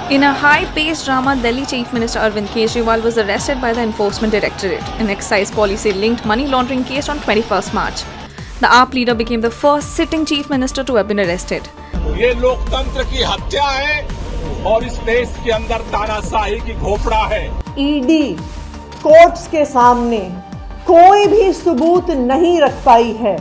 In a high-paced drama, Delhi Chief Minister Arvind Kejriwal was arrested by the Enforcement Directorate in excise policy-linked money laundering case on 21st March. The AAP leader became the first sitting Chief Minister to have been arrested. ये लोकतंत्र की हत्या है और इस देश के अंदर तानाशाही की घोपड़ा है। ईडी कोर्ट्स के सामने कोई भी सबूत नहीं रख पाई है।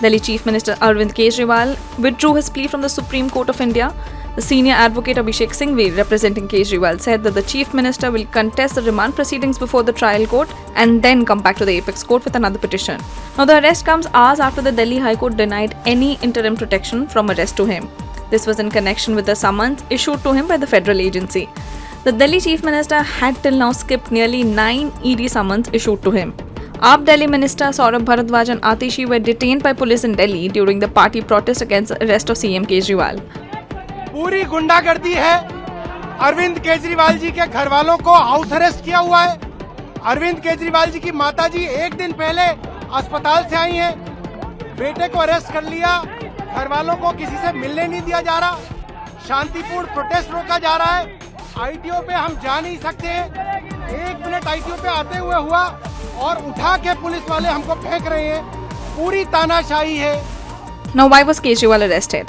Delhi Chief Minister Arvind Kejriwal withdrew his plea from the Supreme Court of India. The senior advocate Abhishek Singhvi, representing Kejriwal, said that the Chief Minister will contest the remand proceedings before the trial court and then come back to the apex court with another petition. Now, the arrest comes hours after the Delhi High Court denied any interim protection from arrest to him. This was in connection with the summons issued to him by the federal agency. The Delhi Chief Minister had till now skipped nearly 9 ED summons issued to him. AAP Delhi Minister Saurabh Bharadwaj and Atishi were detained by police in Delhi during the party protest against the arrest of CM Kejriwal. पूरी गुंडागर्दी है। अरविंद केजरीवाल जी के घर वालों को house arrest किया हुआ है। अरविंद केजरीवाल जी की माताजी एक दिन पहले अस्पताल से आई हैं। बेटे को अरेस्ट कर लिया। घर वालों को किसी से मिलने नहीं दिया जा रहा। शांतिपूर्ण प्रोटेस्ट रोका जा रहा है। आईटीओ पे हम जा नहीं सकते। 1 मिनट आईटीओ पे आते हुए हुआ और उठा के पुलिस वाले हमको फेंक रहे हैं। पूरी तानाशाही है। Now, why was Kejriwal arrested?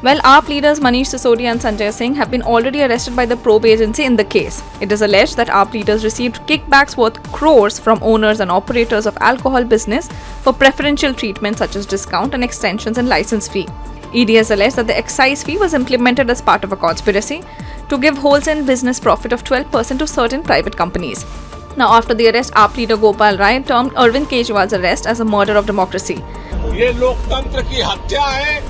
Well, AAP leaders Manish Sisodia and Sanjay Singh have been already arrested by the probe agency in the case. It is alleged that AAP leaders received kickbacks worth crores from owners and operators of alcohol business for preferential treatment such as discount and extensions in license fee. ED has alleged that the excise fee was implemented as part of a conspiracy to give wholesale business profit of 12% to certain private companies. Now, after the arrest, AAP leader Gopal Rai termed Arvind Kejriwal's arrest as a murder of democracy. ये लोकतंत्र की हत्या है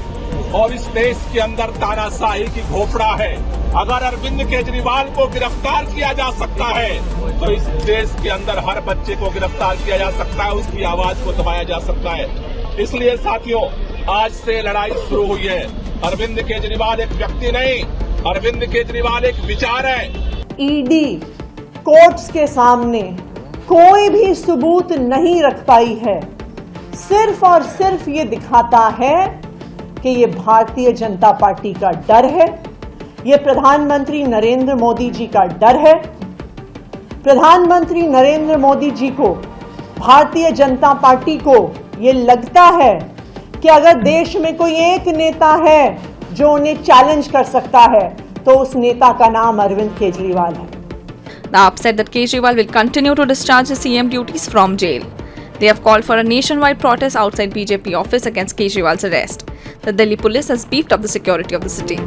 और इस देश के अंदर तानाशाही की घोपड़ा है। अगर अरविंद केजरीवाल को गिरफ्तार किया जा सकता है तो इस देश के अंदर हर बच्चे को गिरफ्तार किया जा सकता है, उसकी आवाज को दबाया जा सकता है। इसलिए साथियों, आज से लड़ाई शुरू हुई है। अरविंद केजरीवाल एक व्यक्ति नहीं, अरविंद केजरीवाल एक विचार है। ईडी कोर्ट्स के सामने कोई भी सबूत नहीं रख पाई है। सिर्फ और सिर्फ ये दिखाता है कि ये भारतीय जनता पार्टी का डर है, ये प्रधानमंत्री नरेंद्र मोदी जी का डर है। प्रधानमंत्री नरेंद्र मोदी जी को, भारतीय जनता पार्टी को ये लगता है कि अगर देश में कोई एक नेता है जो उन्हें चैलेंज कर सकता है तो उस नेता का नाम अरविंद केजरीवाल है। The AAP said that Kejriwal will continue to discharge his CM duties from jail. They have called for a nationwide protest outside BJP office against Kejriwal's arrest. The Delhi police has beefed up the security of the city.